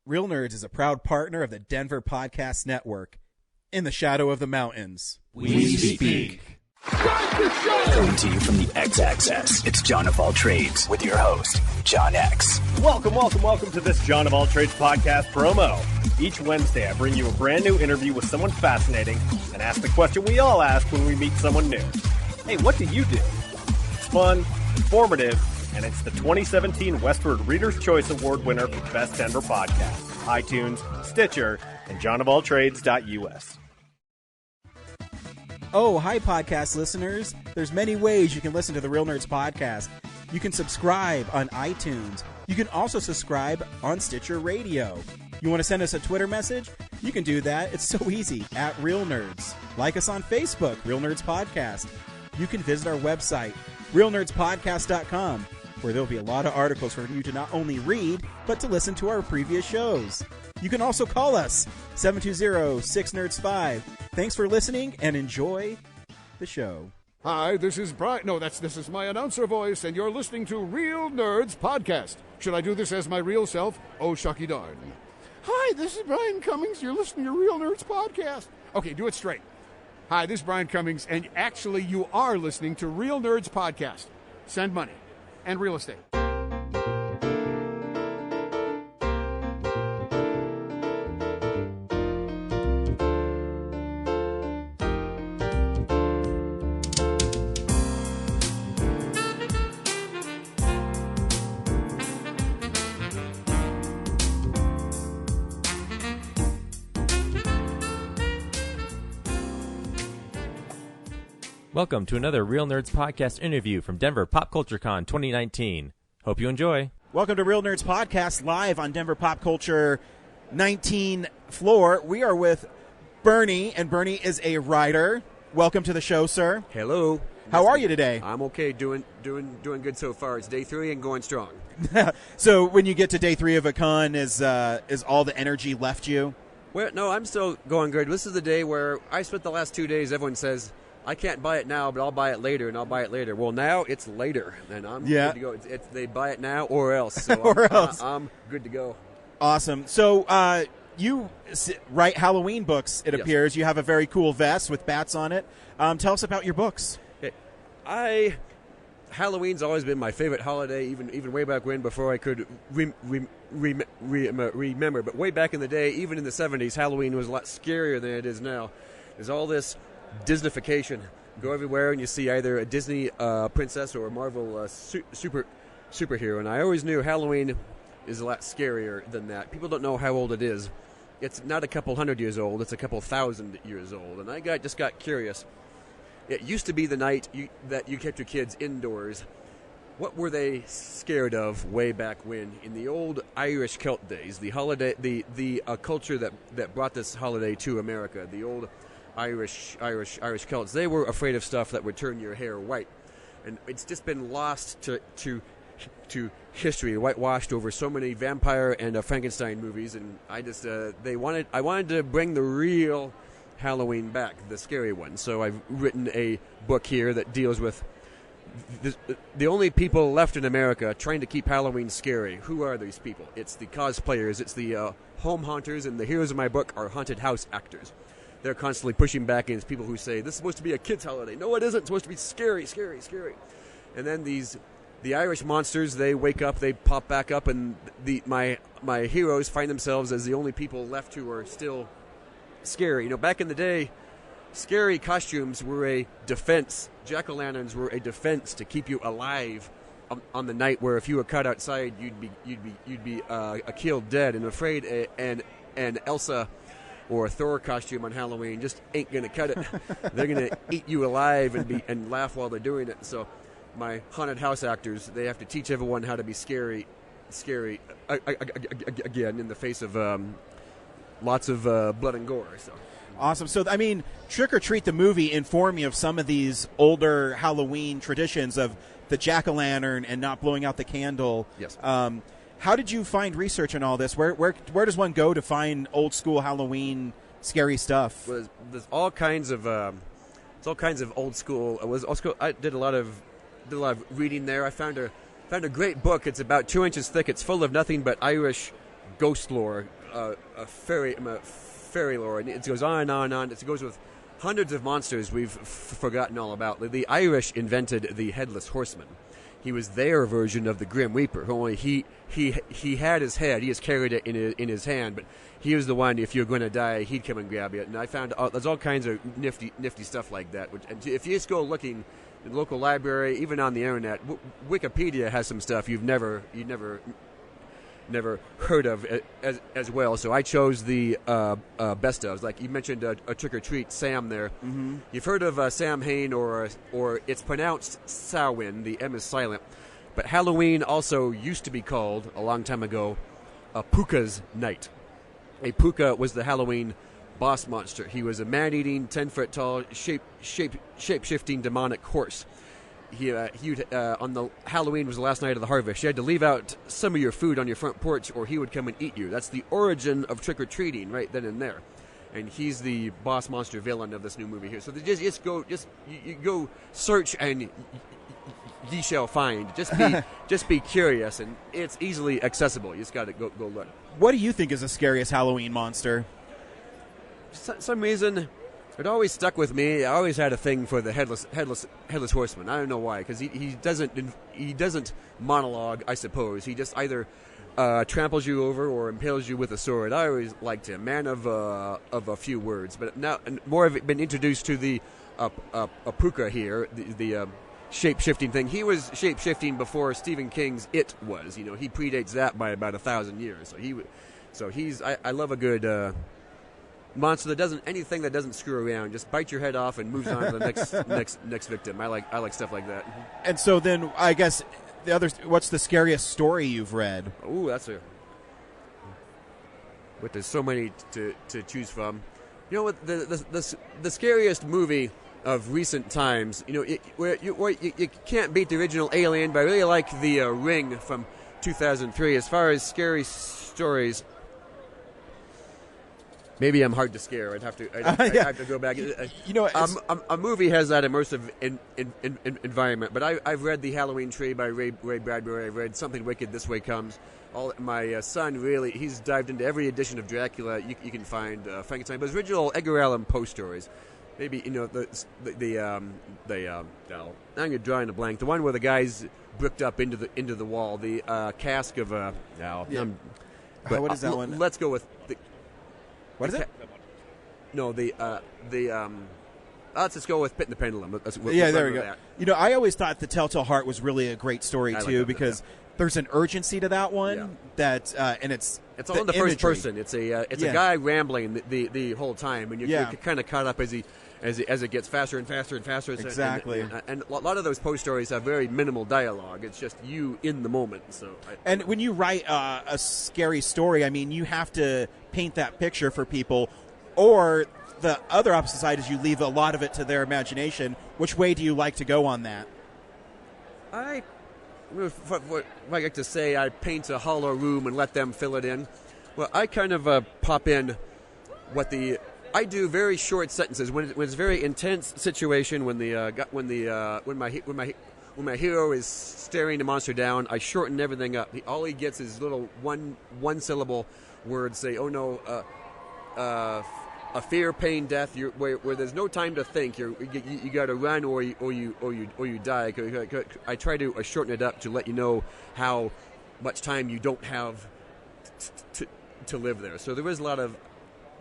Real Nerds is a proud partner of the Denver Podcast Network. In the shadow of the mountains, we speak. Coming to you from the X-Axis, it's John of All Trades with your host, John X. Welcome to this John of All Trades podcast promo. Each Wednesday, I bring you a brand new interview with someone fascinating and ask the question we all ask when we meet someone new. Hey, what do you do? It's fun, informative, and it's the 2017 Westward Reader's Choice Award winner for Best Denver Podcast. iTunes, Stitcher, and johnofalltrades.us. Oh, hi, podcast listeners. There's many ways you can listen to the Real Nerds podcast. You can subscribe on iTunes. You can also subscribe on Stitcher Radio. You want to send us a Twitter message? You can do that. It's so easy, at Real Nerds. Like us on Facebook, Real Nerds Podcast. You can visit our website, realnerdspodcast.com, where there'll be a lot of articles for you to not only read, but to listen to our previous shows. You can also call us, 720-6nerds5. Thanks for listening, and enjoy the show. Hi, this is Brian. No, this is my announcer voice, and you're listening to Real Nerds Podcast. Should I do this as my real self? Oh, shucky darn. Hi, this is Brian Cummings. You're listening to Real Nerds Podcast. Okay, do it straight. Hi, this is Brian Cummings, and actually you are listening to Real Nerds Podcast. Send money. And real estate. Welcome to another Real Nerds Podcast interview from Denver Pop Culture Con 2019. Hope you enjoy. Welcome to Real Nerds Podcast, live on Denver Pop Culture 19 floor. We are with Bernie, and Bernie is a writer. Welcome to the show, sir. Hello. How are you today? I'm okay, doing good so far. It's day 3 and going strong. So when you get to day 3 of a con, is all the energy left you? Well, no, I'm still going good. This is the day where I spent the last 2 days, everyone says, I can't buy it now, but I'll buy it later, and I'll buy it later. Well, now it's later, and I'm good to go. They buy it now or else. So I'm good to go. Awesome. So you write Halloween books, it appears. You have a very cool vest with bats on it. Tell us about your books. Okay. Halloween's always been my favorite holiday, even way back when, before I could remember. But way back in the day, even in the 70s, Halloween was a lot scarier than it is now. There's all this Disneyfication. Go everywhere and you see either a Disney princess or a Marvel superhero. And I always knew Halloween is a lot scarier than that. People don't know how old it is. It's not a couple hundred years old. It's a couple thousand years old. And I just got curious. It used to be the night that you kept your kids indoors. What were they scared of way back when? In the old Irish Celt days, the holiday, the culture that brought this holiday to America, the old Irish Celts, they were afraid of stuff that would turn your hair white, and it's just been lost to history, whitewashed over so many vampire and Frankenstein movies. And I wanted to bring the real Halloween back, the scary one. So I've written a book here that deals with the only people left in America trying to keep Halloween scary. Who are these people? It's the cosplayers, it's the home haunters, and the heroes of my book are haunted house actors. They're constantly pushing back against people who say, this is supposed to be a kid's holiday. No, it isn't. It's supposed to be scary, scary, scary. And then the Irish monsters, they wake up, they pop back up, and my heroes find themselves as the only people left who are still scary. You know, back in the day, scary costumes were a defense. Jack-o'-lanterns were a defense to keep you alive on the night where if you were caught outside, you'd be killed dead. And afraid an Elsa or a Thor costume on Halloween just ain't gonna cut it. They're gonna eat you alive and laugh while they're doing it. So my haunted house actors, they have to teach everyone how to be scary again in the face of lots of blood and gore. So awesome. So I mean, Trick or Treat the movie informed me of some of these older Halloween traditions of the jack-o'-lantern and not blowing out the candle. Yes. How did you find research on all this? Where does one go to find old school Halloween scary stuff? Well, there's all kinds of old school. I did a lot of reading there. I found a great book. It's about 2 inches thick. It's full of nothing but Irish ghost lore, fairy lore, and it goes on and on and on. It goes with hundreds of monsters we've forgotten all about. The Irish invented the Headless Horseman. He was their version of the Grim Reaper. Only he had his head. He just carried it in his hand, but he was the one. If you're going to die, he'd come and grab you. And I found there's all kinds of nifty stuff like that. And if you just go looking in the local library, even on the internet, Wikipedia has some stuff you've never heard of as well. So I chose the best ofs. Like you mentioned, a Trick or Treat, Sam there. Mm-hmm. You've heard of Sam Hain, or it's pronounced Samhain. The M is silent. But Halloween also used to be called, a long time ago, a Puka's Night. A Puka was the Halloween boss monster. He was a man-eating, 10-foot-tall, shape-shifting demonic horse. He would, on the Halloween was the last night of the harvest. You had to leave out some of your food on your front porch, or he would come and eat you. That's the origin of trick or treating, right then and there. And he's the boss monster villain of this new movie here. So you go search and ye shall find. Just be curious, and it's easily accessible. You just got to go look. What do you think is the scariest Halloween monster? Some reason. It always stuck with me. I always had a thing for the headless horseman. I don't know why, because he doesn't monologue. I suppose he just either tramples you over or impales you with a sword. I always liked him, man of a few words. But now more have been introduced to the Puka here, the shape-shifting thing. He was shape-shifting before Stephen King's It was. You know, he predates that by about 1,000 years. So he's. I love a good. Monster that anything that doesn't screw around, just bite your head off and moves on to the next victim. I like stuff like that. And so then I guess what's the scariest story you've read? Ooh, but there's so many to choose from. You know what, the scariest movie of recent times, you know, you can't beat the original Alien, but I really like the Ring from 2003. As far as scary stories, maybe I'm hard to scare. I'd have to go back. You know, a movie has that immersive environment. But I've read The Halloween Tree by Ray Bradbury. I've read Something Wicked, This Way Comes. My son he's dived into every edition of Dracula you can find. Frankenstein, but his original Edgar Allan Poe stories. Maybe I'm drawing a blank. The one where the guy's bricked up into the wall. The cask of what is that one? Let's go with. What is it? No, let's just go with Pit and the Pendulum. There we go. That. You know, I always thought The Telltale Heart was really a great story too, because there's an urgency to that one and it's all in the first person. It's a guy rambling the whole time, and you're kind of caught up as it gets faster and faster and faster. Exactly. And a lot of those Poe stories have very minimal dialogue. It's just you in the moment. And when you write a scary story, I mean, you have to paint that picture for people, or the other opposite side is you leave a lot of it to their imagination. Which way do you like to go on that? I like to say I paint a hollow room and let them fill it in. Well, I kind of pop in I do very short sentences when it's a very intense situation. When my hero is staring the monster down, I shorten everything up. All he gets is little one syllable words. Say, "Oh no, a fear, pain, death." Where there's no time to think. You got to run or you die. I try to shorten it up to let you know how much time you don't have to live there. So there is a lot of.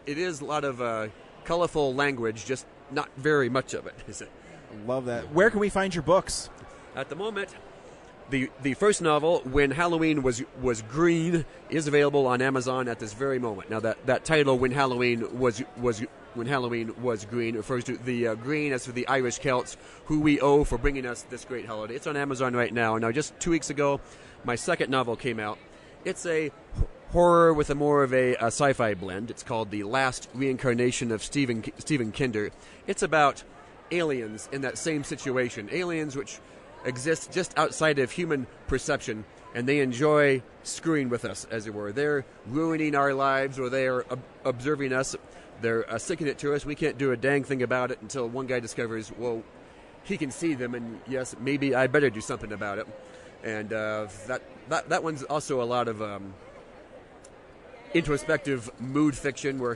It is a lot of colorful language, just not very much of it. I love that. Where can we find your books? At the moment, the first novel, When Halloween Was Green, is available on Amazon at this very moment. Now that title, When Halloween Was Green, refers to the green as for the Irish Celts, who we owe for bringing us this great holiday. It's on Amazon right now. Now, just 2 weeks ago, my second novel came out. It's a horror with more of a sci-fi blend. It's called The Last Reincarnation of Stephen Kinder. It's about aliens in that same situation. Aliens which exist just outside of human perception, and they enjoy screwing with us, as it were. They're ruining our lives, or they're observing us. They're sticking it to us. We can't do a dang thing about it until one guy discovers, well, he can see them, and yes, maybe I better do something about it. And that one's also a lot of introspective mood fiction where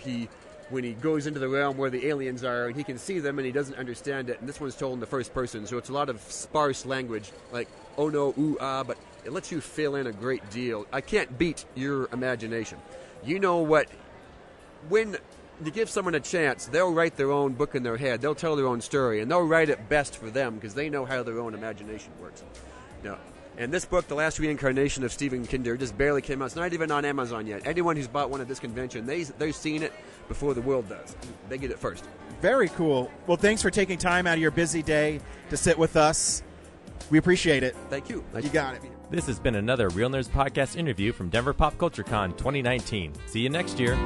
when he goes into the realm where the aliens are, he can see them and he doesn't understand it. And this one's told in the first person, so it's a lot of sparse language, like oh no, ooh, ah, but it lets you fill in a great deal. I can't beat your imagination. You know what? When you give someone a chance, they'll write their own book in their head. They'll tell their own story, and they'll write it best for them because they know how their own imagination works. Now, and this book, The Last Reincarnation of Stephen Kinder, just barely came out. It's not even on Amazon yet. Anyone who's bought one at this convention, they've seen it before the world does. They get it first. Very cool. Well, thanks for taking time out of your busy day to sit with us. We appreciate it. Thank you. You got it. This has been another Real Nerds Podcast interview from Denver Pop Culture Con 2019. See you next year.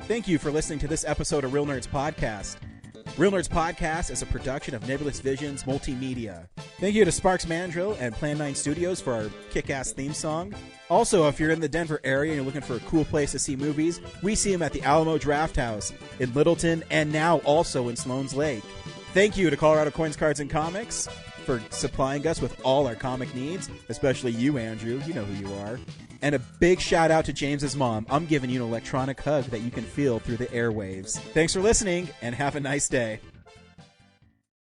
Thank you for listening to this episode of Real Nerds Podcast. Real Nerds Podcast is a production of Nebulous Visions Multimedia. Thank you to Sparks Mandrill and Plan 9 Studios for our kick-ass theme song. Also, if you're in the Denver area and you're looking for a cool place to see movies, we see them at the Alamo Drafthouse in Littleton and now also in Sloan's Lake. Thank you to Colorado Coins, Cards, and Comics for supplying us with all our comic needs, especially you, Andrew. You know who you are. And a big shout out to James's mom. I'm giving you an electronic hug that you can feel through the airwaves. Thanks for listening, and have a nice day.